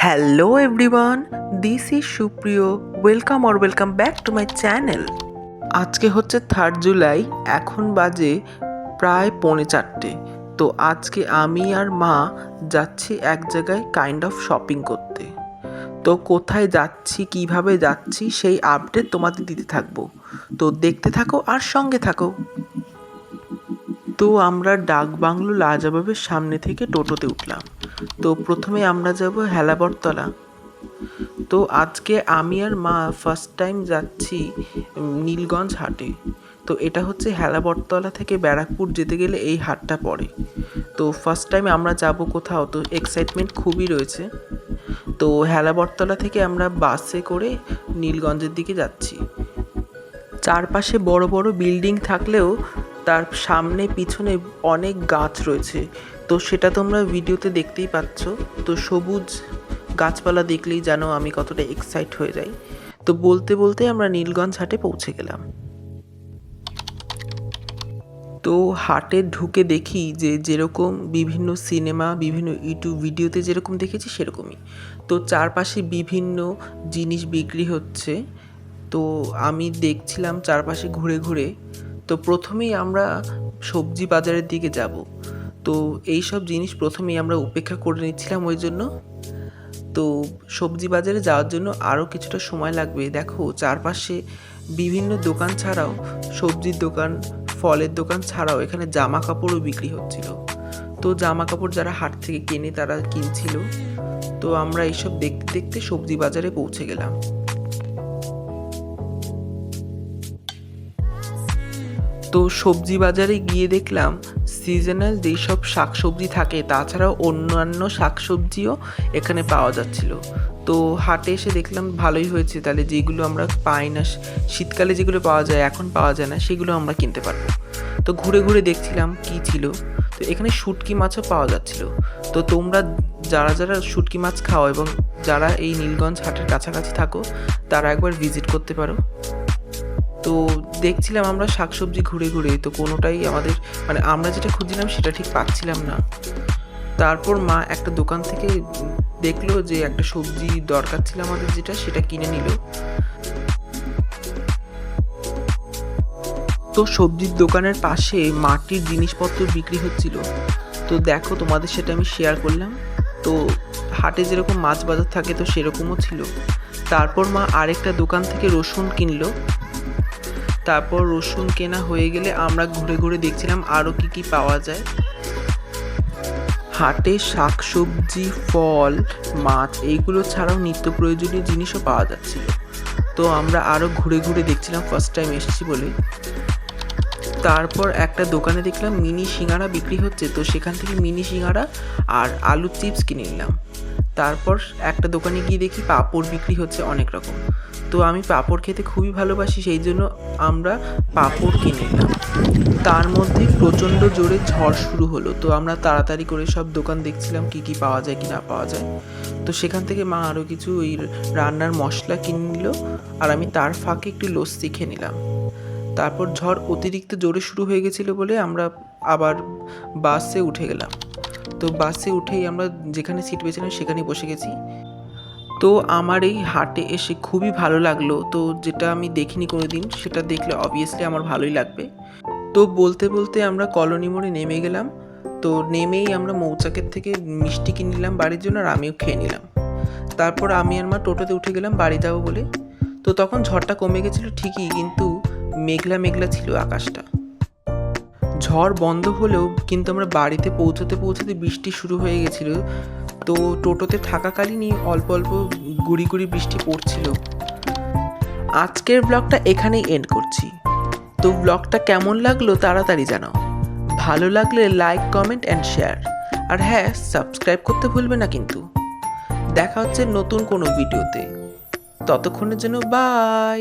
Hello everyone, this is Supriyo. Welcome back to my channel. আজকে হচ্ছে 3rd July, এখন বাজে প্রায় 3:45। তো আজকে আমি আর মা যাচ্ছি এক জায়গায় কাইন্ড অফ শপিং করতে। তো কোথায় যাচ্ছি, কিভাবে যাচ্ছি সেই আপডেট তোমাদের দিতে থাকবো। তো দেখতে থাকো আর সঙ্গে থাকো। তো আমরা ডাকবাংলো লাজবাবের সামনে থেকে টোটোতে উঠলাম। তো প্রথমে আমরা যাব হেলাবরতলা। তো আজকে আমি আর মা ফার্স্ট টাইম যাচ্ছি নীলগঞ্জ হাটে। তো এটা হচ্ছে হেলাবরতলা থেকে ব্যারাকপুর যেতে গেলে এই হাটটা পড়ে। তো ফার্স্ট টাইম আমরা যাব কোথাও, তো এক্সাইটমেন্ট খুবই রয়েছে। তো হেলাবরতলা থেকে আমরা বাসে করে নীলগঞ্জের দিকে যাচ্ছি। চারপাশে বড় বড় বিল্ডিং থাকলেও তার সামনে পিছনে অনেক গাছ রয়েছে। তো সেটা তোমরা ভিডিওতে দেখতেই পাচ্ছ। তো সবুজ গাছপালা দেখলেই জানো আমি কতটা এক্সাইট হয়ে যাই। তো বলতে বলতে আমরা নীলগঞ্জ হাটে পৌঁছে গেলাম। তো হাটে ঢুকে দেখি যে যেরকম বিভিন্ন সিনেমা, বিভিন্ন ইউটিউব ভিডিওতে যেরকম দেখেছি সেরকমই। তো চারপাশে বিভিন্ন জিনিস বিক্রি হচ্ছে। তো আমি দেখছিলাম চারপাশে ঘুরে ঘুরে। তো প্রথমেই আমরা সবজি বাজারের দিকে যাব। তো এই সব জিনিস প্রথমেই আমরা উপেক্ষা করে নিচ্ছিলাম ওই জন্য। তো সবজি বাজারে যাওয়ার জন্য আরও কিছুটা সময় লাগবে। দেখো চারপাশে বিভিন্ন দোকান ছাড়াও, সবজির দোকান, ফলের দোকান ছাড়াও এখানে জামা কাপড়ও বিক্রি হচ্ছিল। তো জামা কাপড় যারা হাট থেকে কেনে তারা কিনছিল। তো আমরা এইসব দেখতে দেখতে সবজি বাজারে পৌঁছে গেলাম। তো সবজি বাজারে গিয়ে দেখলাম সিজনাল যেই সব শাকসবজি থাকে তাছাড়াও অন্যান্য শাকসবজিও এখানে পাওয়া যাচ্ছিল। তো হাটে এসে দেখলাম ভালোই হয়েছে, তাহলে যেগুলো আমরা পাই না শীতকালে, যেগুলো পাওয়া যায় এখন পাওয়া যায় না, সেগুলো আমরা কিনতে পারবো। তো ঘুরে ঘুরে দেখছিলাম কি ছিল। তো এখানে শুটকি মাছও পাওয়া যাচ্ছিল। তো তোমরা যারা যারা শুটকি মাছ খাও এবং যারা এই নীলগঞ্জ হাটের কাছাকাছি থাকো তারা একবার ভিজিট করতে পারো। তো দেখছিলাম আমরা শাকসবজি ঘুরে ঘুরে, তো কোনোটাই আমাদের আমরা যেটা খুঁজছিলাম সেটা ঠিক পাচ্ছিলাম না। তারপর মা একটা দোকান থেকে দেখলো যে একটা সবজি দরকার ছিল আমাদের, যেটা সেটা কিনে নিল। তো সবজির দোকানের পাশে মাটির জিনিসপত্র বিক্রি হচ্ছিল। তো দেখো তোমাদের সেটা আমি শেয়ার করলাম। তো হাটে যেরকম মাছ বাজার থাকে তো সেরকমও ছিল। তারপর মা আরেকটা দোকান থেকে রসুন কিনলো। তারপর রসুন কেনা হয়ে গেলে আমরা ঘুরে ঘুরে দেখছিলাম আরও কি পাওয়া যায়। হাটে শাকসবজি, ফল, মাছ এইগুলো ছাড়াও নিত্য প্রয়োজনীয় জিনিসও পাওয়া যাচ্ছিল। তো আমরা আরও ঘুরে ঘুরে দেখছিলাম, ফার্স্ট টাইম এসেছি বলে। তারপর একটা দোকানে দেখলাম মিনি সিঙ্গাড়া বিক্রি হচ্ছে। তো সেখান থেকে মিনি সিঙ্গাড়া আর আলু চিপস কিনে নিলাম। তারপর একটা দোকানে গিয়ে দেখি পাঁপড় বিক্রি হচ্ছে অনেক রকম। তো আমি পাঁপড় খেতে খুবই ভালোবাসি, সেই জন্য আমরা পাঁপড় কিনে নিলাম। তার মধ্যে প্রচণ্ড জোরে ঝড় শুরু হলো। তো আমরা তাড়াতাড়ি করে সব দোকান দেখছিলাম কি পাওয়া যায় কি না পাওয়া যায়। তো সেখান থেকে মা আরও কিছু ওই রান্নার মশলা কিনে নিল, আর আমি তার ফাঁকে একটু লস্যি খেয়ে নিলাম। তারপর ঝড় অতিরিক্ত জোরে শুরু হয়ে গেছিলো বলে আমরা আবার বাসে উঠে গেলাম। তো বাসে উঠেই আমরা যেখানে সিট পেয়েছিলাম সেখানেই বসে গেছি। তো আমার এই হাটে এসে খুবই ভালো লাগলো। তো যেটা আমি দেখিনি কোনো দিন, সেটা দেখলে অবভিয়াসলি আমার ভালোই লাগবে। তো বলতে বলতে আমরা কলোনি মোড়ে নেমে গেলাম। তো নেমেই আমরা মৌচাকের থেকে মিষ্টি কিনে নিলাম বাড়ির জন্য, আর আমিও খেয়ে নিলাম। তারপর আমি আর মা টোটোতে উঠে গেলাম বাড়ি যাবো বলে। তো তখন ঝড়টা কমে গেছিলো ঠিকই, কিন্তু মেঘলা মেঘলা ছিল আকাশটা। ঝড় বন্ধ হলেও কিন্তু আমরা বাড়িতে পৌঁছতে পৌঁছতে বৃষ্টি শুরু হয়ে গেছিলো। তো টোটোতে থাকাকালীনই অল্প অল্প গুড়ি গুড়ি বৃষ্টি পড়ছিল। আজকের ব্লগটা এখানেই এন্ড করছি। তো ব্লগটা কেমন লাগলো তাড়াতাড়ি জানাও। ভালো লাগলে লাইক, কমেন্ট অ্যান্ড শেয়ার। আর হ্যাঁ, সাবস্ক্রাইব করতে ভুলবে না কিন্তু। দেখা হচ্ছে নতুন কোনো ভিডিওতে। ততক্ষণের জন্য বাই।